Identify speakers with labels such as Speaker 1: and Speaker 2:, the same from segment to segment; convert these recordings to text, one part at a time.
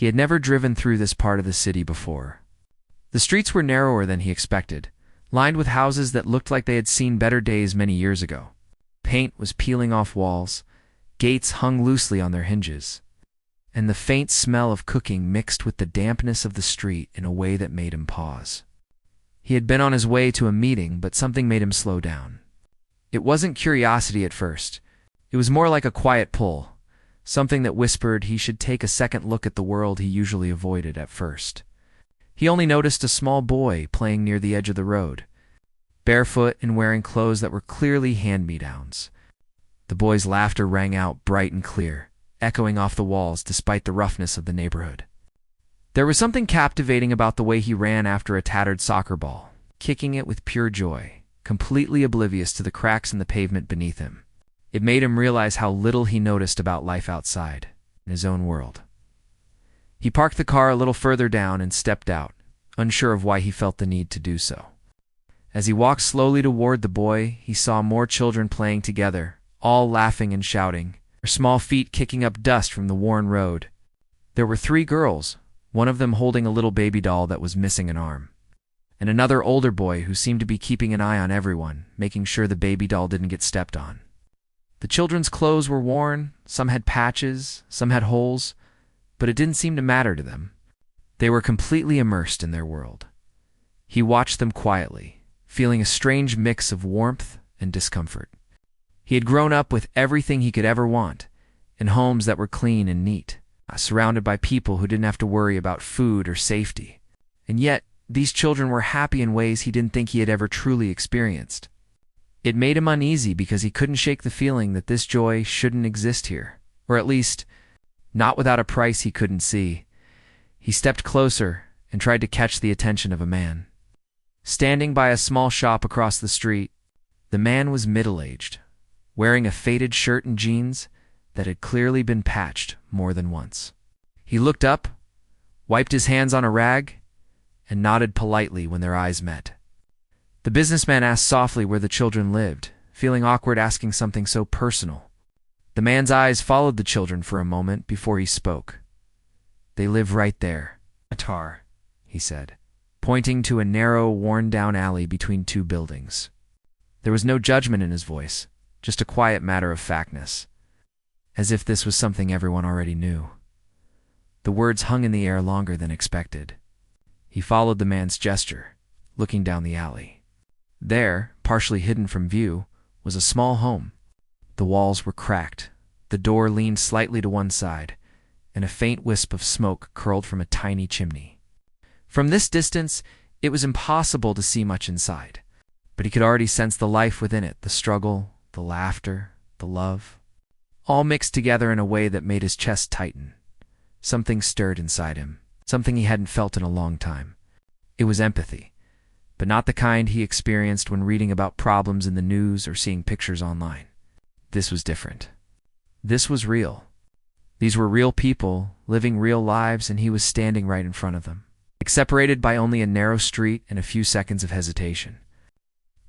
Speaker 1: He had never driven through this part of the city before. The streets were narrower than he expected, lined with houses that looked like they had seen better days many years ago. Paint was peeling off walls, gates hung loosely on their hinges, and the faint smell of cooking mixed with the dampness of the street in a way that made him pause. He had been on his way to a meeting, but something made him slow down. It wasn't curiosity at first. It was more like a quiet pull, something that whispered he should take a second look at the world he usually avoided at first. He only noticed a small boy playing near the edge of the road, barefoot and wearing clothes that were clearly hand-me-downs. The boy's laughter rang out bright and clear, echoing off the walls despite the roughness of the neighborhood. There was something captivating about the way he ran after a tattered soccer ball, kicking it with pure joy, completely oblivious to the cracks in the pavement beneath him. It made him realize how little he noticed about life outside, in his own world. He parked the car a little further down and stepped out, unsure of why he felt the need to do so. As he walked slowly toward the boy, he saw more children playing together, all laughing and shouting, their small feet kicking up dust from the worn road. There were 3 girls, one of them holding a little baby doll that was missing an arm, and another older boy who seemed to be keeping an eye on everyone, making sure the baby doll didn't get stepped on. The children's clothes were worn, some had patches, some had holes, but it didn't seem to matter to them. They were completely immersed in their world. He watched them quietly, feeling a strange mix of warmth and discomfort. He had grown up with everything he could ever want, in homes that were clean and neat, surrounded by people who didn't have to worry about food or safety. And yet, these children were happy in ways he didn't think he had ever truly experienced. It made him uneasy because he couldn't shake the feeling that this joy shouldn't exist here, or at least, not without a price he couldn't see. He stepped closer and tried to catch the attention of a man. Standing by a small shop across the street, the man was middle-aged, wearing a faded shirt and jeans that had clearly been patched more than once. He looked up, wiped his hands on a rag, and nodded politely when their eyes met. The businessman asked softly where the children lived, feeling awkward asking something so personal. The man's eyes followed the children for a moment before he spoke. "They live right there, Atar," he said, pointing to a narrow, worn-down alley between 2 buildings. There was no judgment in his voice, just a quiet matter-of-factness, as if this was something everyone already knew. The words hung in the air longer than expected. He followed the man's gesture, looking down the alley. There, partially hidden from view, was a small home. The walls were cracked, the door leaned slightly to one side, and a faint wisp of smoke curled from a tiny chimney. From this distance, it was impossible to see much inside, but he could already sense the life within it, the struggle, the laughter, the love, all mixed together in a way that made his chest tighten. Something stirred inside him, something he hadn't felt in a long time. It was empathy, but not the kind he experienced when reading about problems in the news or seeing pictures online. This was different. This was real. These were real people, living real lives, and he was standing right in front of them, separated by only a narrow street and a few seconds of hesitation.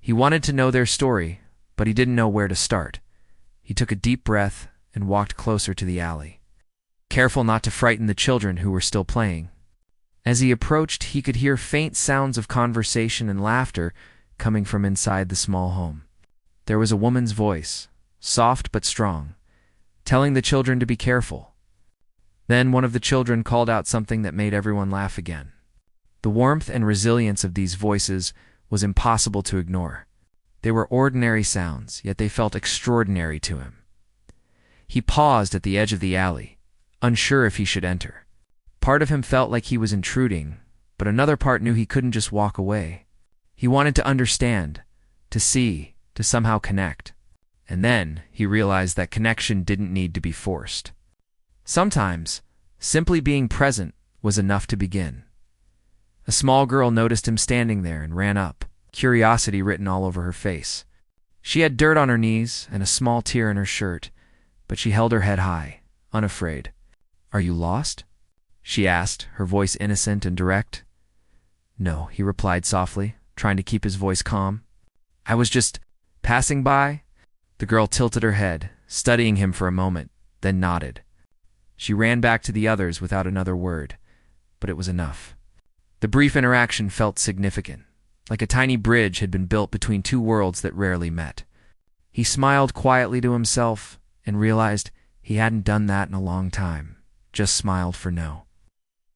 Speaker 1: He wanted to know their story, but he didn't know where to start. He took a deep breath and walked closer to the alley, careful not to frighten the children who were still playing. As he approached, he could hear faint sounds of conversation and laughter coming from inside the small home. There was a woman's voice, soft but strong, telling the children to be careful. Then one of the children called out something that made everyone laugh again. The warmth and resilience of these voices was impossible to ignore. They were ordinary sounds, yet they felt extraordinary to him. He paused at the edge of the alley, unsure if he should enter. Part of him felt like he was intruding, but another part knew he couldn't just walk away. He wanted to understand, to see, to somehow connect. And then he realized that connection didn't need to be forced. Sometimes, simply being present was enough to begin. A small girl noticed him standing there and ran up, curiosity written all over her face. She had dirt on her knees and a small tear in her shirt, but she held her head high, unafraid. "Are you lost?" she asked, her voice innocent and direct. "No," he replied softly, trying to keep his voice calm. "I was just passing by." The girl tilted her head, studying him for a moment, then nodded. She ran back to the others without another word, but it was enough. The brief interaction felt significant, like a tiny bridge had been built between two worlds that rarely met. He smiled quietly to himself and realized he hadn't done that in a long time, just smiled for no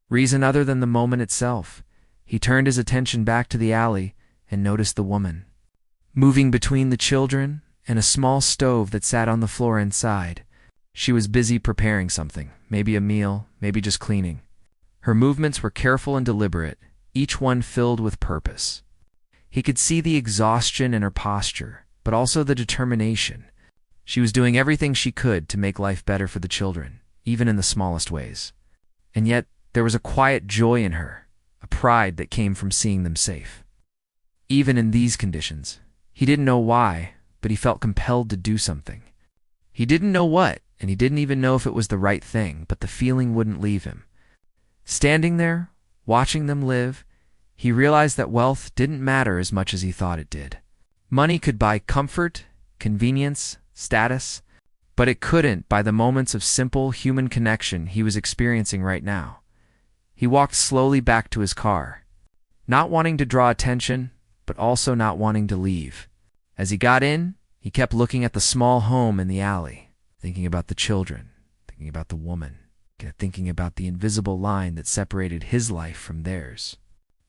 Speaker 1: reason other than the moment itself. He turned his attention back to the alley and noticed the woman moving between the children and a small stove that sat on the floor inside. She was busy preparing something, maybe a meal, maybe just cleaning. Her movements were careful and deliberate, each one filled with purpose. He could see the exhaustion in her posture, but also the determination. She was doing everything she could to make life better for the children, even in the smallest ways. And yet, there was a quiet joy in her, a pride that came from seeing them safe. Even in these conditions, he didn't know why, but he felt compelled to do something. He didn't know what, and he didn't even know if it was the right thing, but the feeling wouldn't leave him. Standing there, watching them live, he realized that wealth didn't matter as much as he thought it did. Money could buy comfort, convenience, status, but it couldn't buy the moments of simple human connection he was experiencing right now. He walked slowly back to his car, not wanting to draw attention, but also not wanting to leave. As he got in, he kept looking at the small home in the alley, thinking about the children, thinking about the woman, thinking about the invisible line that separated his life from theirs.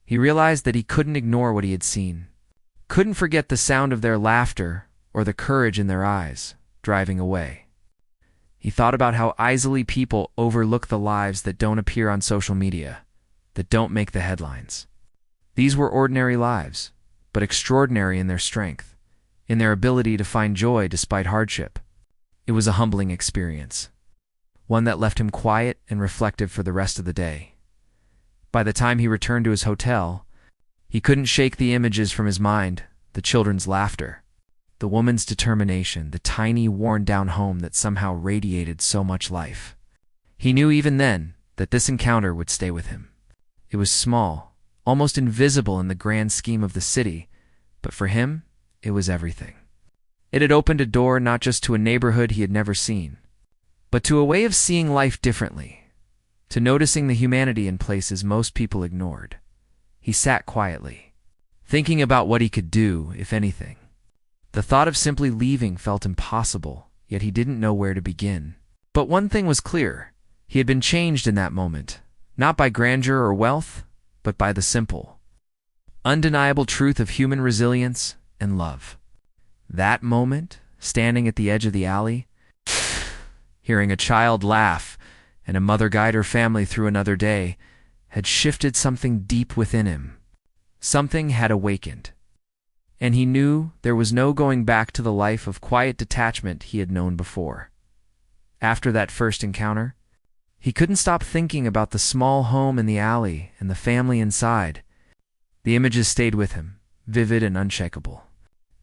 Speaker 1: He realized that he couldn't ignore what he had seen, couldn't forget the sound of their laughter or the courage in their eyes, driving away. He thought about how easily people overlook the lives that don't appear on social media, that don't make the headlines. These were ordinary lives, but extraordinary in their strength, in their ability to find joy despite hardship. It was a humbling experience, one that left him quiet and reflective for the rest of the day. By the time he returned to his hotel, he couldn't shake the images from his mind, the children's laughter, the woman's determination, the tiny, worn-down home that somehow radiated so much life. He knew even then that this encounter would stay with him. It was small, almost invisible in the grand scheme of the city, but for him, it was everything. It had opened a door not just to a neighborhood he had never seen, but to a way of seeing life differently, to noticing the humanity in places most people ignored. He sat quietly, thinking about what he could do, if anything. The thought of simply leaving felt impossible, yet he didn't know where to begin. But one thing was clear. He had been changed in that moment, not by grandeur or wealth, but by the simple, undeniable truth of human resilience and love. That moment, standing at the edge of the alley, hearing a child laugh and a mother guide her family through another day, had shifted something deep within him. Something had awakened. And he knew there was no going back to the life of quiet detachment he had known before. After that first encounter, he couldn't stop thinking about the small home in the alley and the family inside. The images stayed with him, vivid and unshakable.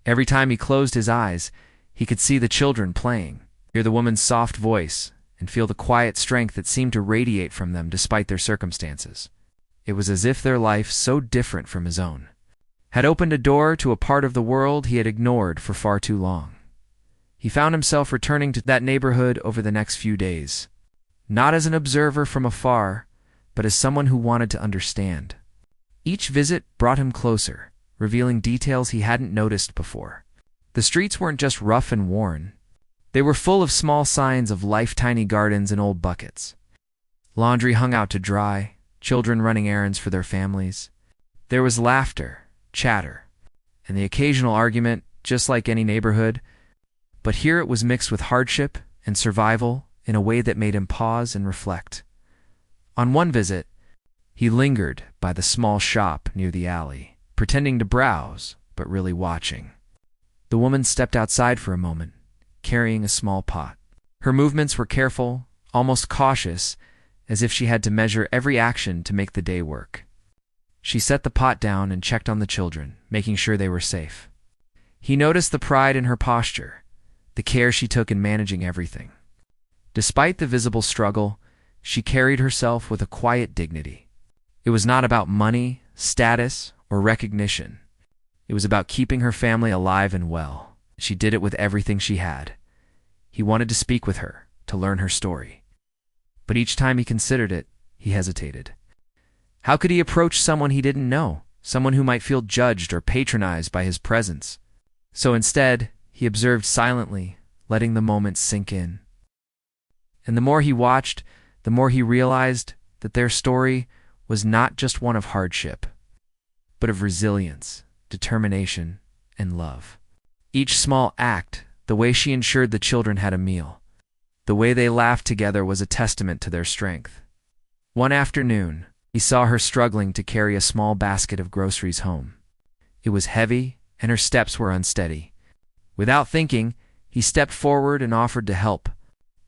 Speaker 1: Every time he closed his eyes, he could see the children playing, hear the woman's soft voice, and feel the quiet strength that seemed to radiate from them despite their circumstances. It was as if their life, so different from his own, had opened a door to a part of the world he had ignored for far too long. He found himself returning to that neighborhood over the next few days, not as an observer from afar, but as someone who wanted to understand. Each visit brought him closer, revealing details he hadn't noticed before. The streets weren't just rough and worn. They were full of small signs of life, tiny gardens and old buckets. Laundry hung out to dry, children running errands for their families. There was laughter, chatter, and the occasional argument, just like any neighborhood, but here it was mixed with hardship and survival in a way that made him pause and reflect. On one visit, he lingered by the small shop near the alley, pretending to browse, but really watching. The woman stepped outside for a moment, carrying a small pot. Her movements were careful, almost cautious, as if she had to measure every action to make the day work. She set the pot down and checked on the children, making sure they were safe. He noticed the pride in her posture, the care she took in managing everything. Despite the visible struggle, she carried herself with a quiet dignity. It was not about money, status, or recognition. It was about keeping her family alive and well. She did it with everything she had. He wanted to speak with her, to learn her story. But each time he considered it, he hesitated. How could he approach someone he didn't know, someone who might feel judged or patronized by his presence? So instead, he observed silently, letting the moment sink in. And the more he watched, the more he realized that their story was not just one of hardship, but of resilience, determination, and love. Each small act, the way she ensured the children had a meal, the way they laughed together, was a testament to their strength. One afternoon, he saw her struggling to carry a small basket of groceries home. It was heavy, and her steps were unsteady. Without thinking, he stepped forward and offered to help.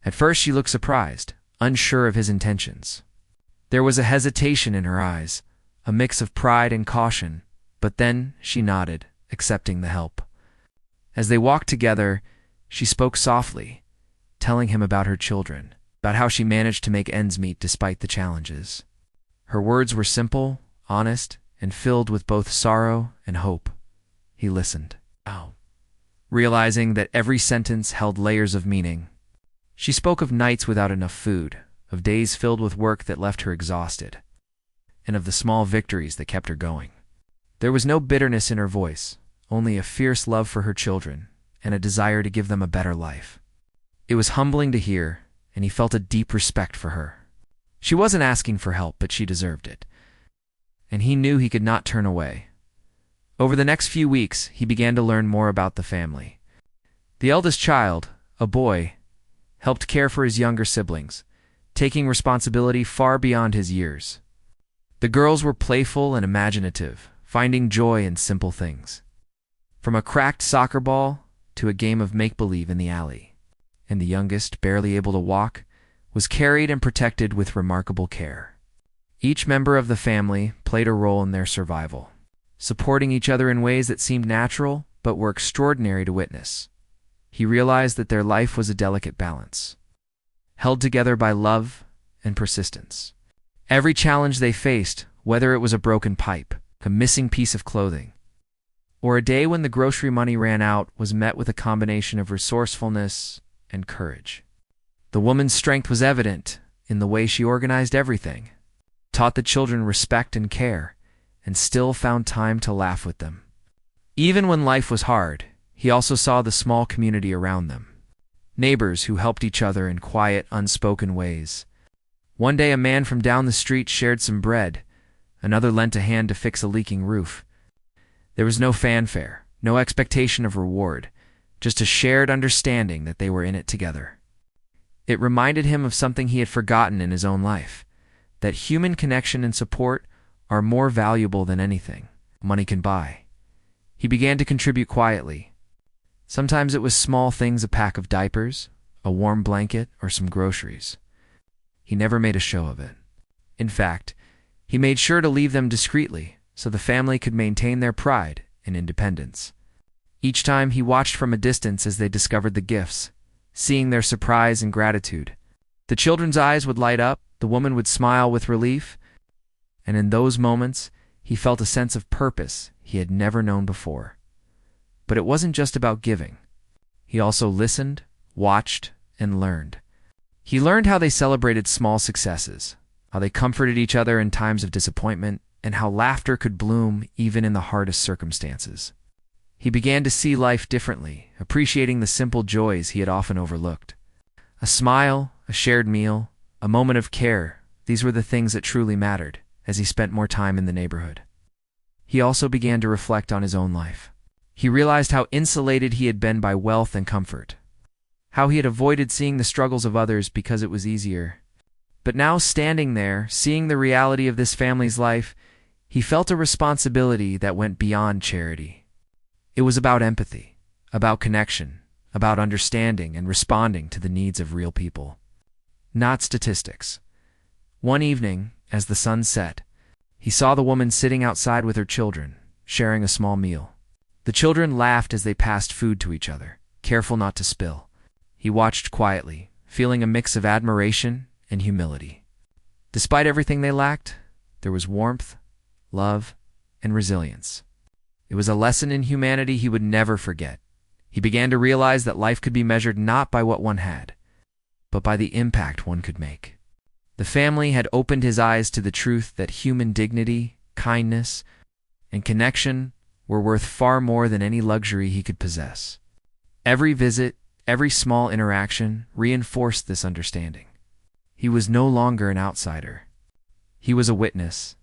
Speaker 1: At first she looked surprised, unsure of his intentions. There was a hesitation in her eyes, a mix of pride and caution, but then she nodded, accepting the help. As they walked together, she spoke softly, telling him about her children, about how she managed to make ends meet despite the challenges. Her words were simple, honest, and filled with both sorrow and hope. He listened, realizing that every sentence held layers of meaning. She spoke of nights without enough food, of days filled with work that left her exhausted, and of the small victories that kept her going. There was no bitterness in her voice, only a fierce love for her children and a desire to give them a better life. It was humbling to hear, and he felt a deep respect for her. She wasn't asking for help, but she deserved it, and he knew he could not turn away. Over the next few weeks, he began to learn more about the family. The eldest child, a boy, helped care for his younger siblings, taking responsibility far beyond his years. The girls were playful and imaginative, finding joy in simple things, from a cracked soccer ball to a game of make-believe in the alley. And the youngest, barely able to walk, was carried and protected with remarkable care. Each member of the family played a role in their survival, supporting each other in ways that seemed natural but were extraordinary to witness. He realized that their life was a delicate balance, held together by love and persistence. Every challenge they faced, whether it was a broken pipe, a missing piece of clothing, or a day when the grocery money ran out, was met with a combination of resourcefulness and courage. The woman's strength was evident in the way she organized everything, taught the children respect and care, and still found time to laugh with them. Even when life was hard, he also saw the small community around them, neighbors who helped each other in quiet, unspoken ways. One day a man from down the street shared some bread, another lent a hand to fix a leaking roof. There was no fanfare, no expectation of reward, just a shared understanding that they were in it together. It reminded him of something he had forgotten in his own life, that human connection and support are more valuable than anything money can buy. He began to contribute quietly. Sometimes it was small things, a pack of diapers, a warm blanket, or some groceries. He never made a show of it. In fact, he made sure to leave them discreetly so the family could maintain their pride and independence. Each time he watched from a distance as they discovered the gifts, seeing their surprise and gratitude. The children's eyes would light up, the woman would smile with relief, and in those moments he felt a sense of purpose he had never known before. But it wasn't just about giving. He also listened, watched, and learned. He learned how they celebrated small successes, how they comforted each other in times of disappointment, and how laughter could bloom even in the hardest circumstances. He began to see life differently, appreciating the simple joys he had often overlooked. A smile, a shared meal, a moment of care, these were the things that truly mattered as he spent more time in the neighborhood. He also began to reflect on his own life. He realized how insulated he had been by wealth and comfort, how he had avoided seeing the struggles of others because it was easier. But now, standing there, seeing the reality of this family's life, he felt a responsibility that went beyond charity. It was about empathy, about connection, about understanding and responding to the needs of real people, not statistics. One evening, as the sun set, he saw the woman sitting outside with her children, sharing a small meal. The children laughed as they passed food to each other, careful not to spill. He watched quietly, feeling a mix of admiration and humility. Despite everything they lacked, there was warmth, love, and resilience. It was a lesson in humanity he would never forget. He began to realize that life could be measured not by what one had, but by the impact one could make. The family had opened his eyes to the truth that human dignity, kindness, and connection were worth far more than any luxury he could possess. Every visit, every small interaction reinforced this understanding. He was no longer an outsider. He was a witness,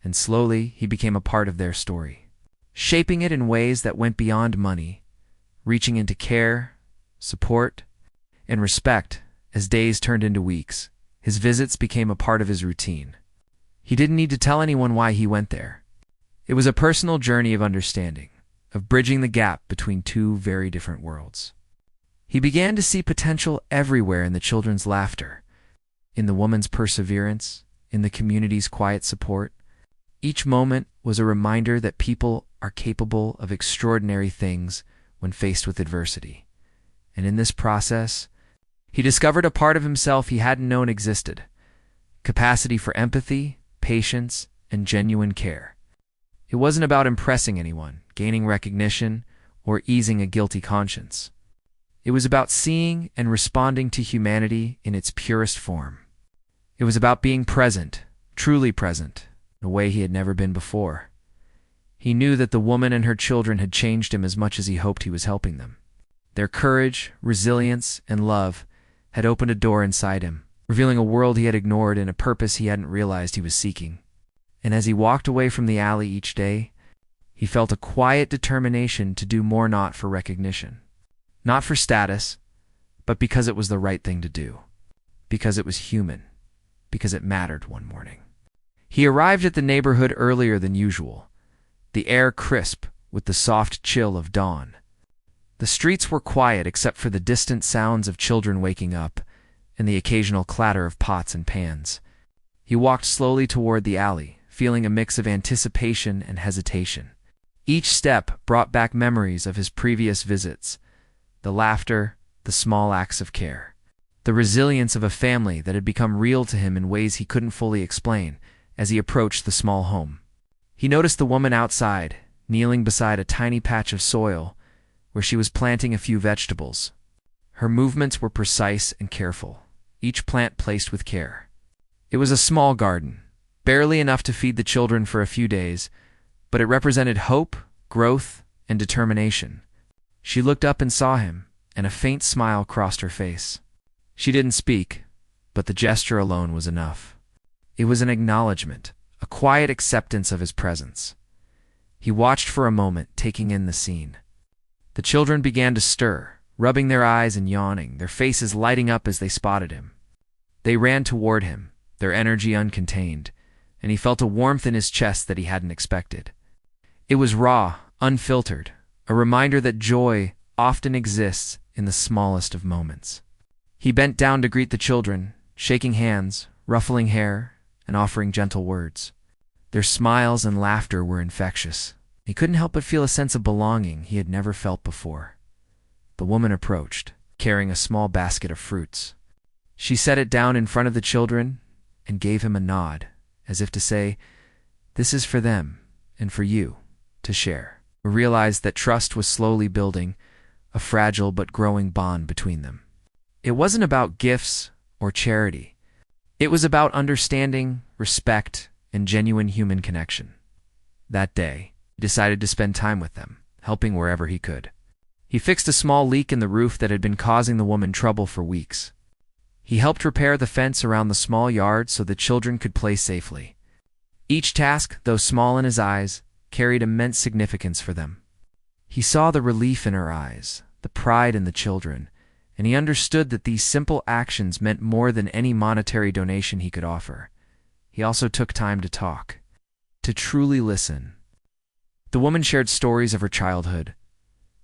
Speaker 1: and slowly he became a part of their story, shaping it in ways that went beyond money, reaching into care, support, and respect. As days turned into weeks, his visits became a part of his routine. He didn't need to tell anyone why he went there. It was a personal journey of understanding, of bridging the gap between two very different worlds. He began to see potential everywhere: in the children's laughter, in the woman's perseverance, in the community's quiet support. Each moment was a reminder that people are capable of extraordinary things when faced with adversity. And in this process, he discovered a part of himself he hadn't known existed: capacity for empathy, patience, and genuine care. It wasn't about impressing anyone, gaining recognition, or easing a guilty conscience. It was about seeing and responding to humanity in its purest form. It was about being present, truly present, in a way he had never been before. He knew that the woman and her children had changed him as much as he hoped he was helping them. Their courage, resilience, and love had opened a door inside him, revealing a world he had ignored and a purpose he hadn't realized he was seeking. And as he walked away from the alley each day, he felt a quiet determination to do more, not for recognition, not for status, but because it was the right thing to do, because it was human, because it mattered. One morning, he arrived at the neighborhood earlier than usual, the air crisp with the soft chill of dawn. The streets were quiet except for the distant sounds of children waking up and the occasional clatter of pots and pans. He walked slowly toward the alley, feeling a mix of anticipation and hesitation. Each step brought back memories of his previous visits: the laughter, the small acts of care, the resilience of a family that had become real to him in ways he couldn't fully explain. As he approached the small home, he noticed the woman outside, kneeling beside a tiny patch of soil where she was planting a few vegetables. Her movements were precise and careful, each plant placed with care. It was a small garden, barely enough to feed the children for a few days, but it represented hope, growth, and determination. She looked up and saw him, and a faint smile crossed her face. She didn't speak, but the gesture alone was enough. It was an acknowledgement, a quiet acceptance of his presence. He watched for a moment, taking in the scene. The children began to stir, rubbing their eyes and yawning, their faces lighting up as they spotted him. They ran toward him, their energy uncontained, and he felt a warmth in his chest that he hadn't expected. It was raw, unfiltered, a reminder that joy often exists in the smallest of moments. He bent down to greet the children, shaking hands, ruffling hair, and offering gentle words. Their smiles and laughter were infectious. He couldn't help but feel a sense of belonging he had never felt before. The woman approached, carrying a small basket of fruits. She set it down in front of the children and gave him a nod, as if to say, "This is for them and for you to share." He realized that trust was slowly building, a fragile but growing bond between them. It wasn't about gifts or charity. It was about understanding, respect, and genuine human connection. That day, he decided to spend time with them, helping wherever he could. He fixed a small leak in the roof that had been causing the woman trouble for weeks. He helped repair the fence around the small yard so the children could play safely. Each task, though small in his eyes, carried immense significance for them. He saw the relief in her eyes, the pride in the children, and he understood that these simple actions meant more than any monetary donation he could offer. He also took time to talk, to truly listen. The woman shared stories of her childhood,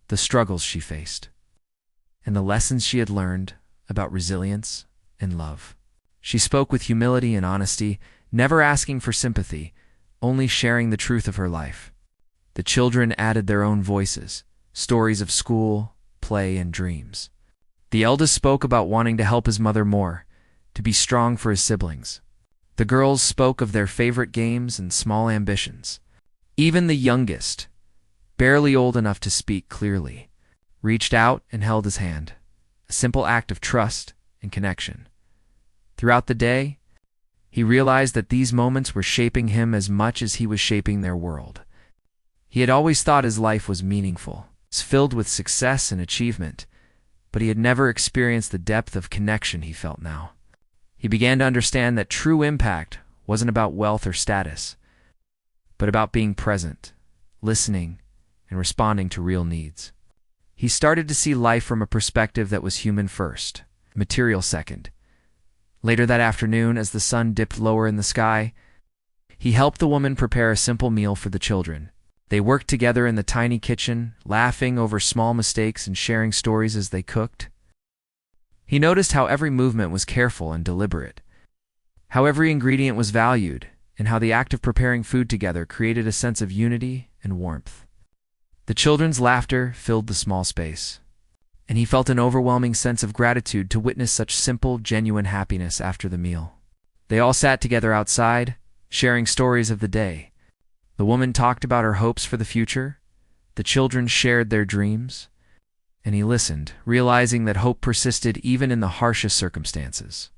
Speaker 1: the struggles she faced, and the lessons she had learned about resilience and love. She spoke with humility and honesty, never asking for sympathy, only sharing the truth of her life. The children added their own voices, stories of school, play, and dreams. The eldest spoke about wanting to help his mother more, to be strong for his siblings. The girls spoke of their favorite games and small ambitions. Even the youngest, barely old enough to speak clearly, reached out and held his hand, a simple act of trust and connection. Throughout the day, He realized that these moments were shaping him as much as he was shaping their world. He had always thought his life was meaningful, filled with success and achievement, but he had never experienced the depth of connection he felt now. He began to understand that true impact wasn't about wealth or status, but about being present, listening, and responding to real needs. He started to see life from a perspective that was human first, material second. Later that afternoon, as the sun dipped lower in the sky, he helped the woman prepare a simple meal for the children. They worked together in the tiny kitchen, laughing over small mistakes and sharing stories as they cooked. He noticed how every movement was careful and deliberate, how every ingredient was valued, and how the act of preparing food together created a sense of unity and warmth. The children's laughter filled the small space, and he felt an overwhelming sense of gratitude to witness such simple, genuine happiness after the meal. They all sat together outside, sharing stories of the day. The woman talked about her hopes for the future, the children shared their dreams, and he listened, realizing that hope persisted even in the harshest circumstances.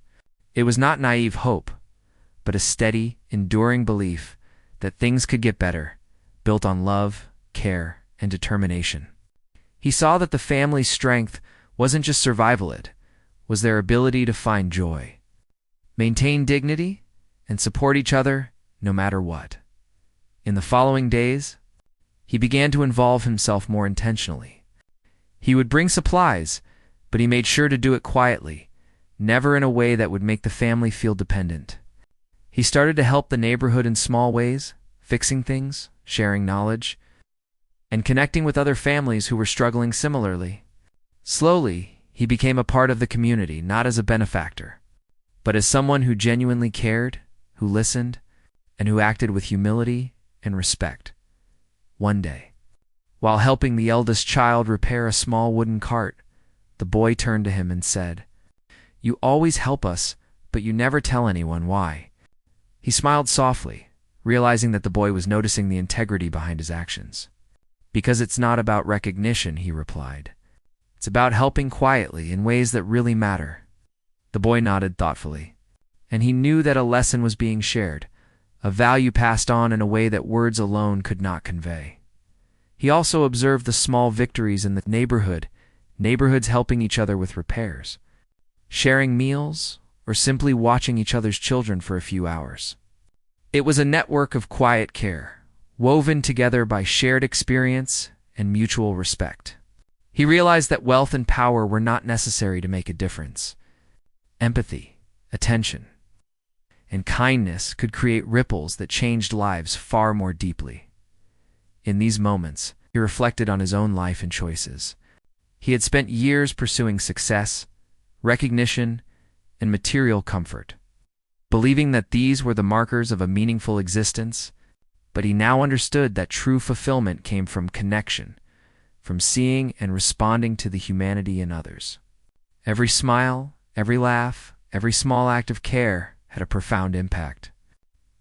Speaker 1: It was not naive hope, but a steady, enduring belief that things could get better, built on love, care, and determination. He saw that the family's strength wasn't just survival, it was their ability to find joy, maintain dignity, and support each other no matter what. In the following days, he began to involve himself more intentionally. He would bring supplies, but he made sure to do it quietly, never in a way that would make the family feel dependent. He started to help the neighborhood in small ways, fixing things, sharing knowledge, and connecting with other families who were struggling similarly. Slowly, he became a part of the community, not as a benefactor, but as someone who genuinely cared, who listened, and who acted with humility and respect. One day, while helping the eldest child repair a small wooden cart, the boy turned to him and said, "You always help us, but you never tell anyone why." He smiled softly, realizing that the boy was noticing the integrity behind his actions. "Because it's not about recognition," he replied. "It's about helping quietly in ways that really matter." The boy nodded thoughtfully, and he knew that a lesson was being shared, a value passed on in a way that words alone could not convey. He also observed the small victories in the neighborhoods helping each other with repairs, sharing meals, or simply watching each other's children for a few hours. It was a network of quiet care, woven together by shared experience and mutual respect. He realized that wealth and power were not necessary to make a difference. Empathy, attention, and kindness could create ripples that changed lives far more deeply. In these moments, he reflected on his own life and choices. He had spent years pursuing success, recognition, and material comfort, believing that these were the markers of a meaningful existence, but he now understood that true fulfillment came from connection, from seeing and responding to the humanity in others. Every smile, every laugh, every small act of care had a profound impact.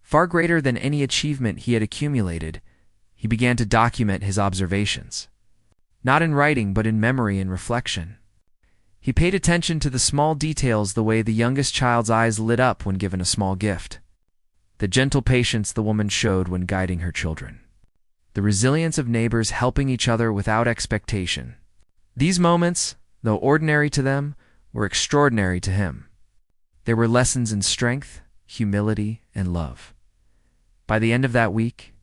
Speaker 1: Far greater than any achievement he had accumulated, he began to document his observations, not in writing but in memory and reflection. He paid attention to the small details, the way the youngest child's eyes lit up when given a small gift, the gentle patience the woman showed when guiding her children, the resilience of neighbors helping each other without expectation. These moments, though ordinary to them, were extraordinary to him. There were lessons in strength, humility, and love. By the end of that week,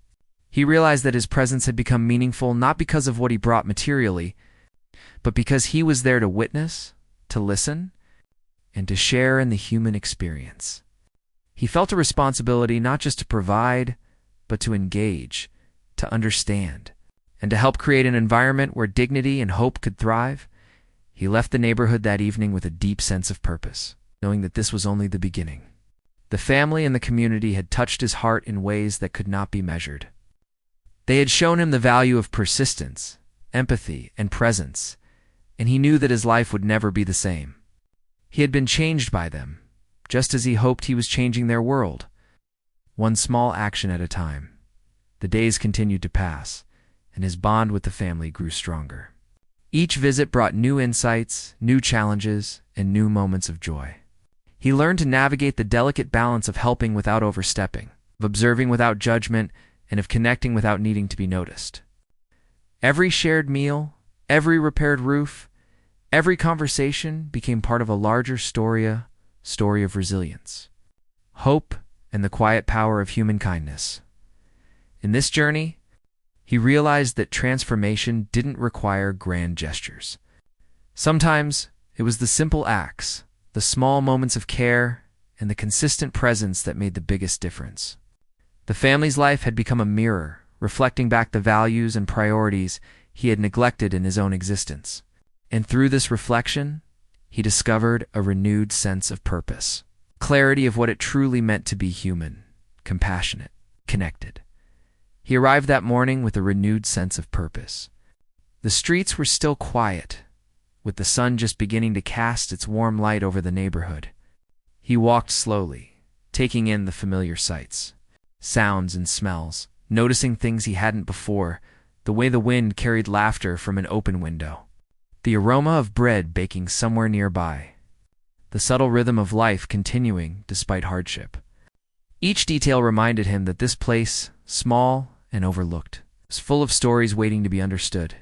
Speaker 1: he realized that his presence had become meaningful not because of what he brought materially, but because he was there to witness, to listen, and to share in the human experience. He felt a responsibility not just to provide, but to engage, to understand, and to help create an environment where dignity and hope could thrive. He left the neighborhood that evening with a deep sense of purpose, knowing that this was only the beginning. The family and the community had touched his heart in ways that could not be measured. They had shown him the value of persistence, empathy, and presence, and he knew that his life would never be the same. He had been changed by them, just as he hoped he was changing their world, one small action at a time. The days continued to pass, and his bond with the family grew stronger. Each visit brought new insights, new challenges, and new moments of joy. He learned to navigate the delicate balance of helping without overstepping, of observing without judgment, and of connecting without needing to be noticed. Every shared meal, every repaired roof, every conversation became part of a larger story of resilience, hope, and the quiet power of human kindness. In this journey, he realized that transformation didn't require grand gestures. Sometimes it was the simple acts, the small moments of care, and the consistent presence that made the biggest difference. The family's life had become a mirror, reflecting back the values and priorities he had neglected in his own existence. And through this reflection, he discovered a renewed sense of purpose, clarity of what it truly meant to be human, compassionate, connected. He arrived that morning with a renewed sense of purpose. The streets were still quiet, with the sun just beginning to cast its warm light over the neighborhood. He walked slowly, taking in the familiar sights, sounds and smells, noticing things he hadn't before, the way the wind carried laughter from an open window, the aroma of bread baking somewhere nearby, the subtle rhythm of life continuing despite hardship. Each detail reminded him that this place, small and overlooked, was full of stories waiting to be understood.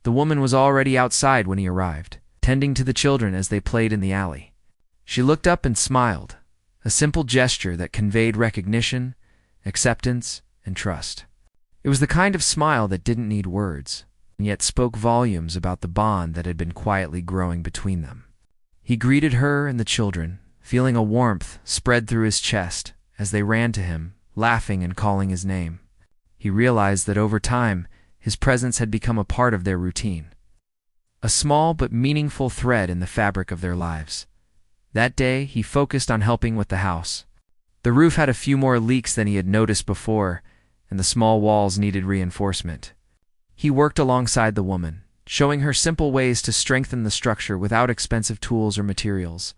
Speaker 1: The woman was already outside when he arrived, tending to the children as they played in the alley. She looked up and smiled, a simple gesture that conveyed recognition, acceptance, and trust. It was the kind of smile that didn't need words, and yet spoke volumes about the bond that had been quietly growing between them. He greeted her and the children, feeling a warmth spread through his chest as they ran to him, laughing and calling his name. He realized that over time, his presence had become a part of their routine, a small but meaningful thread in the fabric of their lives. That day, he focused on helping with the house. The roof had a few more leaks than he had noticed before, and the small walls needed reinforcement. He worked alongside the woman, showing her simple ways to strengthen the structure without expensive tools or materials.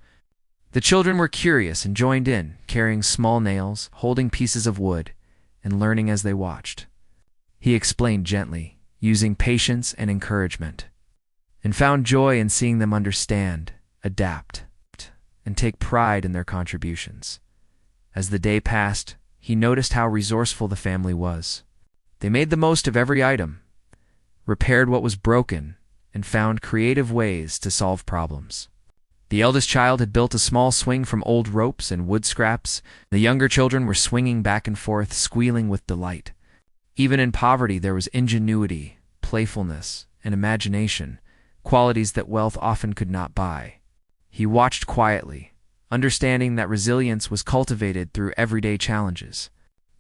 Speaker 1: The children were curious and joined in, carrying small nails, holding pieces of wood, and learning as they watched. He explained gently, using patience and encouragement, and found joy in seeing them understand, adapt, and take pride in their contributions. As the day passed, he noticed how resourceful the family was. They made the most of every item, repaired what was broken, and found creative ways to solve problems. The eldest child had built a small swing from old ropes and wood scraps. The younger children were swinging back and forth, squealing with delight. Even in poverty, there was ingenuity, playfulness, and imagination, qualities that wealth often could not buy. He watched quietly, understanding that resilience was cultivated through everyday challenges,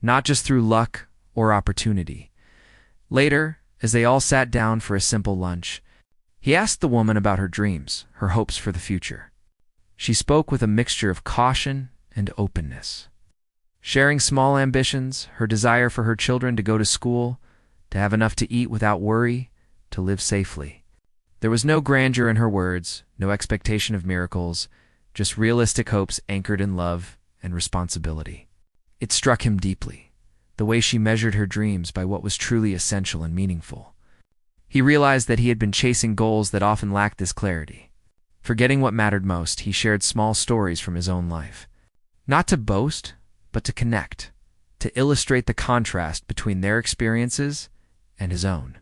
Speaker 1: not just through luck or opportunity. Later, as they all sat down for a simple lunch, he asked the woman about her dreams, her hopes for the future. She spoke with a mixture of caution and openness, sharing small ambitions, her desire for her children to go to school, to have enough to eat without worry, to live safely. There was no grandeur in her words, no expectation of miracles, just realistic hopes anchored in love and responsibility. It struck him deeply, the way she measured her dreams by what was truly essential and meaningful. He realized that he had been chasing goals that often lacked this clarity. Forgetting what mattered most, he shared small stories from his own life. Not to boast, but to connect, to illustrate the contrast between their experiences and his own.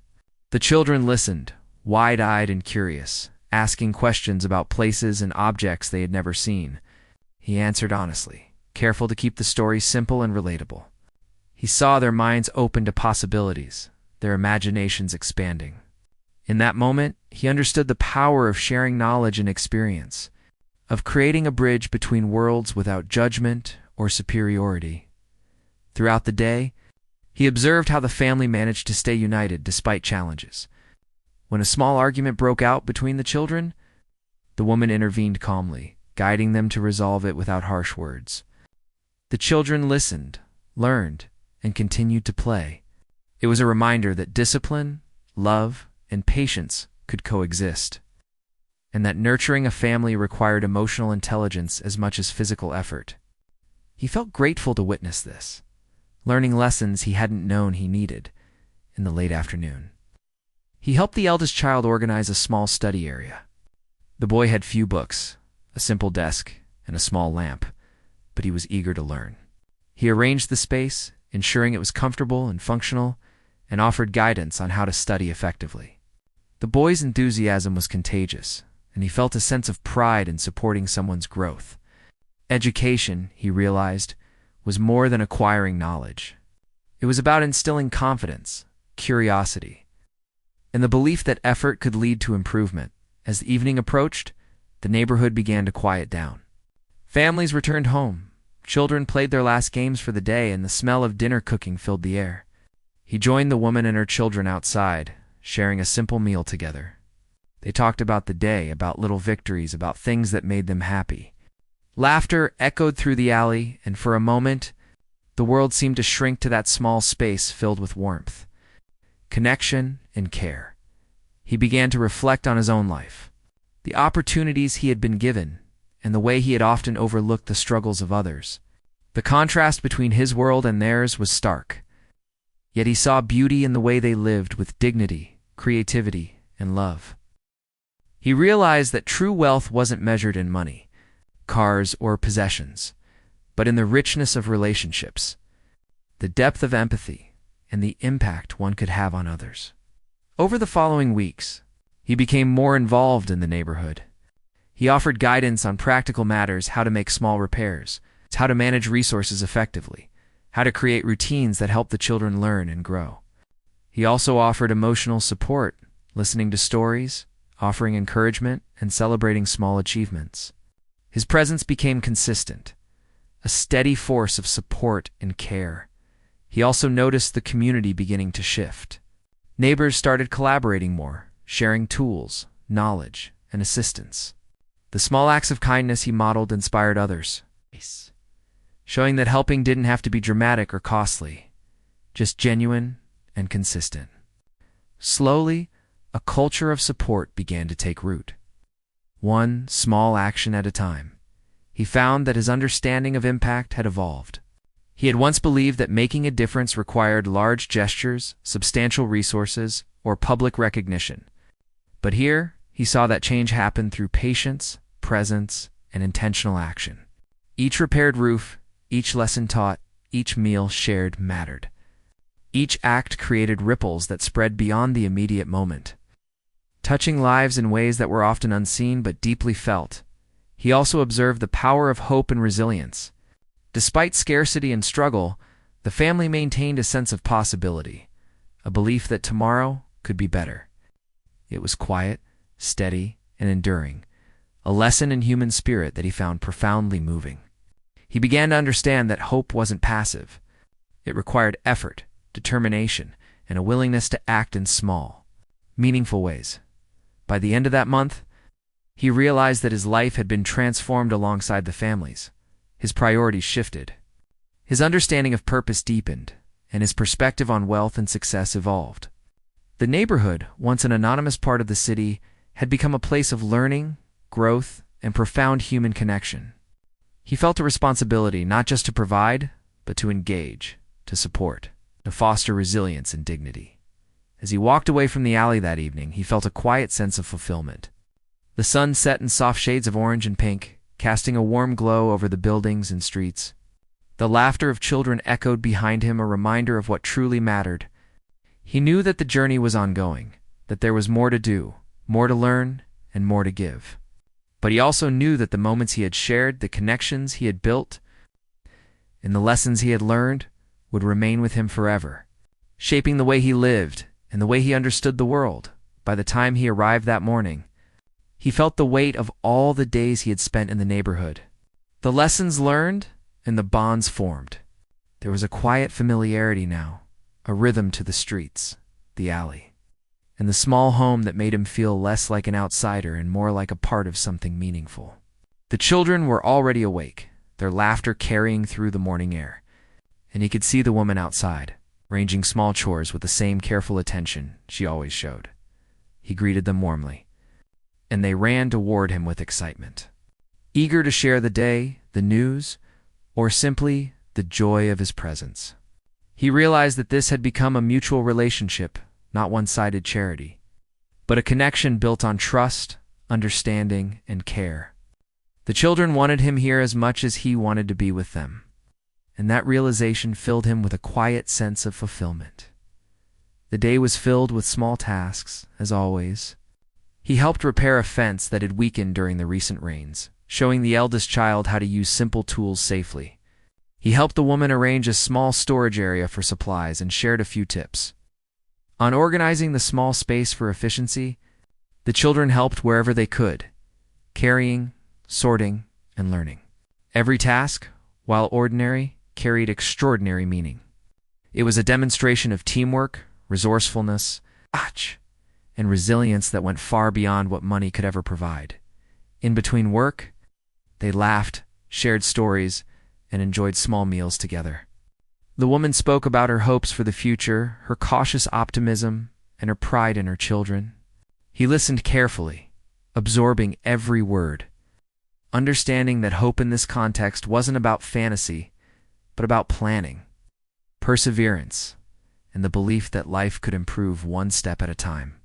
Speaker 1: The children listened, wide-eyed and curious, asking questions about places and objects they had never seen. He answered honestly, careful to keep the story simple and relatable. He saw their minds open to possibilities, their imaginations expanding. In that moment, he understood the power of sharing knowledge and experience, of creating a bridge between worlds without judgment or superiority. Throughout the day, he observed how the family managed to stay united despite challenges. When a small argument broke out between the children, the woman intervened calmly, guiding them to resolve it without harsh words. The children listened, learned, and continued to play. It was a reminder that discipline, love, and patience could coexist, and that nurturing a family required emotional intelligence as much as physical effort. He felt grateful to witness this, learning lessons he hadn't known he needed in the late afternoon. He helped the eldest child organize a small study area. The boy had few books, a simple desk, and a small lamp, but he was eager to learn. He arranged the space, ensuring it was comfortable and functional, and offered guidance on how to study effectively. The boy's enthusiasm was contagious, and he felt a sense of pride in supporting someone's growth. Education, he realized, was more than acquiring knowledge. It was about instilling confidence, curiosity, and the belief that effort could lead to improvement. As the evening approached, the neighborhood began to quiet down. Families returned home. Children played their last games for the day, and the smell of dinner cooking filled the air. He joined the woman and her children outside, sharing a simple meal together. They talked about the day, about little victories, about things that made them happy. Laughter echoed through the alley, and for a moment, the world seemed to shrink to that small space filled with warmth, connection, and care. He began to reflect on his own life, the opportunities he had been given, and the way he had often overlooked the struggles of others. The contrast between his world and theirs was stark. Yet he saw beauty in the way they lived, with dignity, creativity, and love. He realized that true wealth wasn't measured in money, cars, or possessions, but in the richness of relationships, the depth of empathy, and the impact one could have on others. Over the following weeks, he became more involved in the neighborhood. He offered guidance on practical matters: how to make small repairs, how to manage resources effectively, how to create routines that help the children learn and grow. He also offered emotional support, listening to stories, offering encouragement, and celebrating small achievements. His presence became consistent, a steady force of support and care. He also noticed the community beginning to shift. Neighbors started collaborating more, sharing tools, knowledge, and assistance. The small acts of kindness he modeled inspired others, showing that helping didn't have to be dramatic or costly, just genuine and consistent. Slowly, a culture of support began to take root. One small action at a time, he found that his understanding of impact had evolved. He had once believed that making a difference required large gestures, substantial resources, or public recognition. But here, he saw that change happen through patience, presence, and intentional action. Each repaired roof, each lesson taught, each meal shared mattered. Each act created ripples that spread beyond the immediate moment, touching lives in ways that were often unseen but deeply felt. He also observed the power of hope and resilience. Despite scarcity and struggle, the family maintained a sense of possibility, a belief that tomorrow could be better. It was quiet, steady, and enduring, a lesson in human spirit that he found profoundly moving. He began to understand that hope wasn't passive. It required effort, determination, and a willingness to act in small, meaningful ways. By the end of that month, he realized that his life had been transformed alongside the family's. His priorities shifted. His understanding of purpose deepened, and his perspective on wealth and success evolved. The neighborhood, once an anonymous part of the city, had become a place of learning, growth, and profound human connection. He felt a responsibility not just to provide, but to engage, to support, to foster resilience and dignity. As he walked away from the alley that evening, he felt a quiet sense of fulfillment. The sun set in soft shades of orange and pink, casting a warm glow over the buildings and streets. The laughter of children echoed behind him, a reminder of what truly mattered. He knew that the journey was ongoing, that there was more to do, more to learn, and more to give. But he also knew that the moments he had shared, the connections he had built, and the lessons he had learned would remain with him forever, shaping the way he lived and the way he understood the world. By the time he arrived that morning, he felt the weight of all the days he had spent in the neighborhood, the lessons learned, and the bonds formed. There was a quiet familiarity now, a rhythm to the streets, the alley, and the small home that made him feel less like an outsider and more like a part of something meaningful. The children were already awake, their laughter carrying through the morning air, and he could see the woman outside, arranging small chores with the same careful attention she always showed. He greeted them warmly, and they ran toward him with excitement, eager to share the day, the news, or simply the joy of his presence. He realized that this had become a mutual relationship, not one-sided charity, but a connection built on trust, understanding, and care. The children wanted him here as much as he wanted to be with them, and that realization filled him with a quiet sense of fulfillment. The day was filled with small tasks, as always. He helped repair a fence that had weakened during the recent rains, showing the eldest child how to use simple tools safely. He helped the woman arrange a small storage area for supplies and shared a few tips. On organizing the small space for efficiency, the children helped wherever they could, carrying, sorting, and learning. Every task, while ordinary, carried extraordinary meaning. It was a demonstration of teamwork, resourcefulness, and resilience that went far beyond what money could ever provide. In between work, they laughed, shared stories, and enjoyed small meals together. The woman spoke about her hopes for the future, her cautious optimism, and her pride in her children. He listened carefully, absorbing every word, understanding that hope in this context wasn't about fantasy, but about planning, perseverance, and the belief that life could improve one step at a time.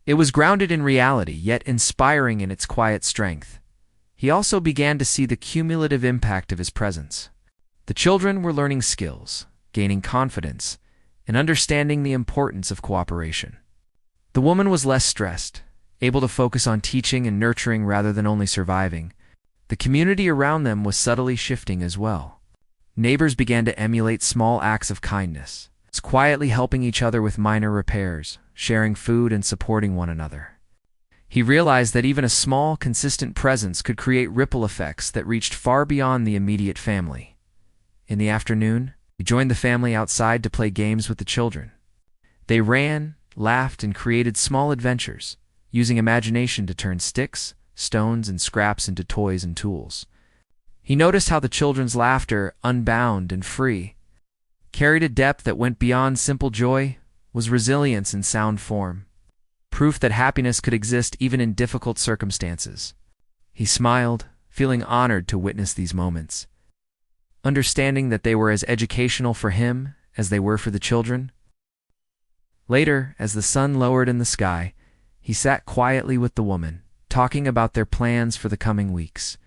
Speaker 1: It was grounded in reality, yet inspiring in its quiet strength. He also began to see the cumulative impact of his presence. The children were learning skills, gaining confidence, and understanding the importance of cooperation. The woman was less stressed, able to focus on teaching and nurturing rather than only surviving. The community around them was subtly shifting as well. Neighbors began to emulate small acts of kindness, quietly helping each other with minor repairs, sharing food and supporting one another. He realized that even a small, consistent presence could create ripple effects that reached far beyond the immediate family. In the afternoon, he joined the family outside to play games with the children. They ran, laughed, and created small adventures, using imagination to turn sticks, stones, and scraps into toys and tools. He noticed how the children's laughter, unbound and free, carried a depth that went beyond simple joy, was resilience in sound form, proof that happiness could exist even in difficult circumstances. He smiled, feeling honored to witness these moments, understanding that they were as educational for him as they were for the children. Later, as the sun lowered in the sky, he sat quietly with the woman, talking about their plans for the coming weeks.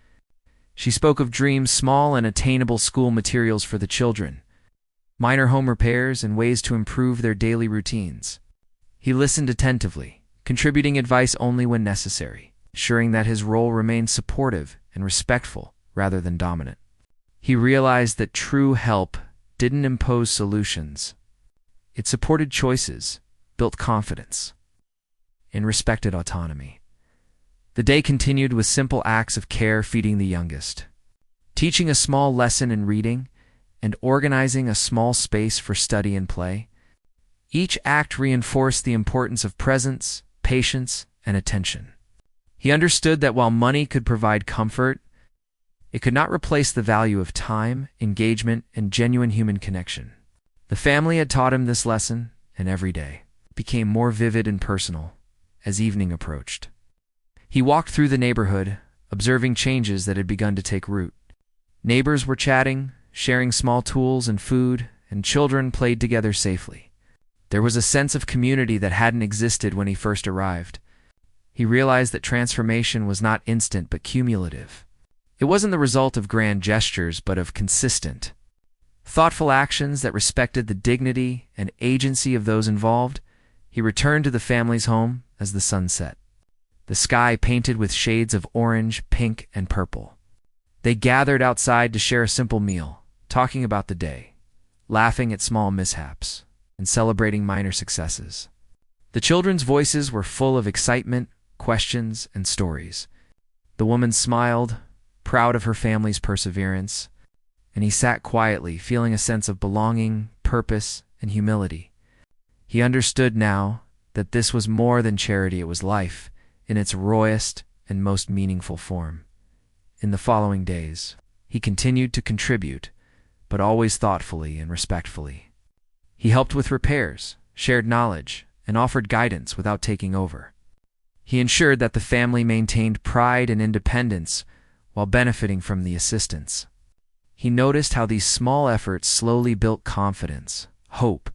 Speaker 1: She spoke of dreams, small and attainable school materials for the children, minor home repairs, and ways to improve their daily routines. He listened attentively, contributing advice only when necessary, ensuring that his role remained supportive and respectful rather than dominant. He realized that true help didn't impose solutions. It supported choices, built confidence, and respected autonomy. The day continued with simple acts of care, feeding the youngest, teaching a small lesson in reading, and organizing a small space for study and play. Each act reinforced the importance of presence, patience, and attention. He understood that while money could provide comfort, it could not replace the value of time, engagement, and genuine human connection. The family had taught him this lesson, and every day became more vivid and personal as evening approached. He walked through the neighborhood, observing changes that had begun to take root. Neighbors were chatting, sharing small tools and food, and children played together safely. There was a sense of community that hadn't existed when he first arrived. He realized that transformation was not instant but cumulative. It wasn't the result of grand gestures but of consistent, thoughtful actions that respected the dignity and agency of those involved. He returned to the family's home as the sun set, the sky painted with shades of orange, pink, and purple. They gathered outside to share a simple meal, talking about the day, laughing at small mishaps, and celebrating minor successes. The children's voices were full of excitement, questions, and stories. The woman smiled, proud of her family's perseverance, and he sat quietly, feeling a sense of belonging, purpose, and humility. He understood now that this was more than charity, it was life, in its rawest and most meaningful form. In the following days, he continued to contribute, but always thoughtfully and respectfully. He helped with repairs, shared knowledge, and offered guidance without taking over. He ensured that the family maintained pride and independence while benefiting from the assistance. He noticed how these small efforts slowly built confidence, hope,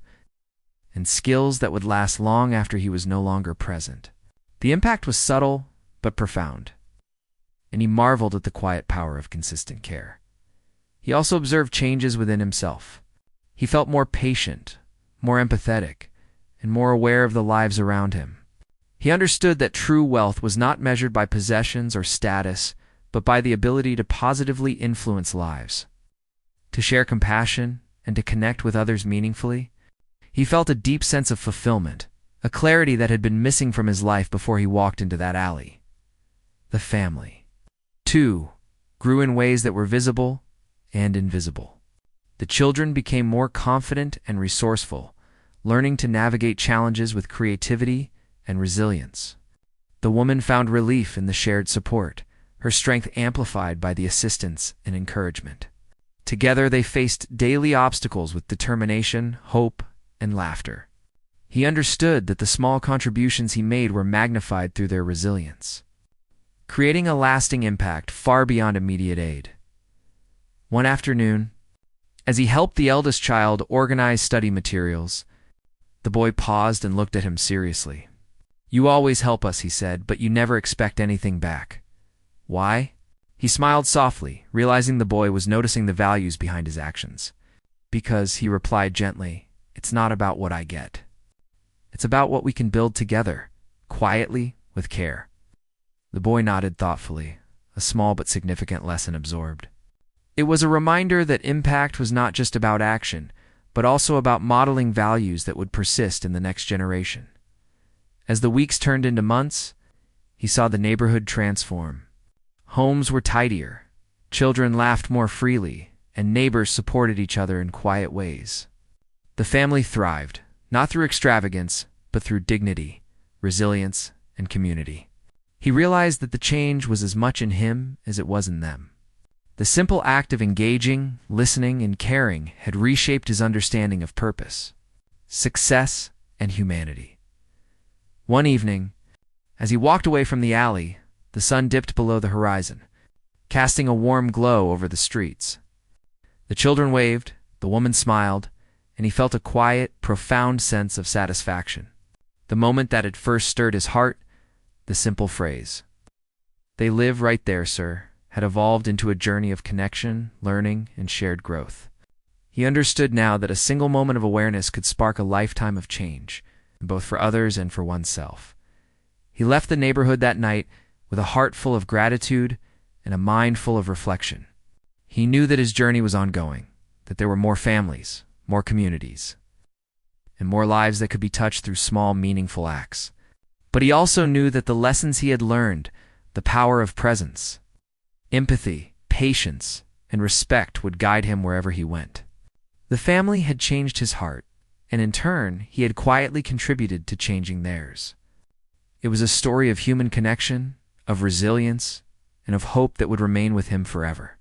Speaker 1: and skills that would last long after he was no longer present. The impact was subtle but profound. and he marveled at the quiet power of consistent care. He also observed changes within himself. He felt more patient, more empathetic, and more aware of the lives around him. He understood that true wealth was not measured by possessions or status, but by the ability to positively influence lives, to share compassion, and to connect with others meaningfully. He felt a deep sense of fulfillment, a clarity that had been missing from his life before he walked into that alley. The family, too, grew in ways that were visible and invisible. The children became more confident and resourceful, learning to navigate challenges with creativity and resilience. The woman found relief in the shared support, her strength amplified by the assistance and encouragement. Together they faced daily obstacles with determination, hope, and laughter. He understood that the small contributions he made were magnified through their resilience, creating a lasting impact far beyond immediate aid. One afternoon, as he helped the eldest child organize study materials, the boy paused and looked at him seriously. "You always help us," he said, "but you never expect anything back. Why?" He smiled softly, realizing the boy was noticing the values behind his actions. "Because," he replied gently, "it's not about what I get. It's about what we can build together, quietly, with care." The boy nodded thoughtfully, a small but significant lesson absorbed. It was a reminder that impact was not just about action, but also about modeling values that would persist in the next generation. As the weeks turned into months, he saw the neighborhood transform. Homes were tidier, children laughed more freely, and neighbors supported each other in quiet ways. The family thrived, not through extravagance, but through dignity, resilience, and community. He realized that the change was as much in him as it was in them. The simple act of engaging, listening, and caring had reshaped his understanding of purpose, success, and humanity. One evening, as he walked away from the alley, the sun dipped below the horizon, casting a warm glow over the streets. The children waved, the woman smiled, and he felt a quiet, profound sense of satisfaction. The moment that had first stirred his heart, the simple phrase, "They live right there, sir," had evolved into a journey of connection, learning, and shared growth. He understood now that a single moment of awareness could spark a lifetime of change, both for others and for oneself. He left the neighborhood that night with a heart full of gratitude and a mind full of reflection. He knew that his journey was ongoing, that there were more families, more communities, and more lives that could be touched through small, meaningful acts. But he also knew that the lessons he had learned, the power of presence, empathy, patience, and respect would guide him wherever he went. The family had changed his heart, and in turn, he had quietly contributed to changing theirs. It was a story of human connection, of resilience, and of hope that would remain with him forever.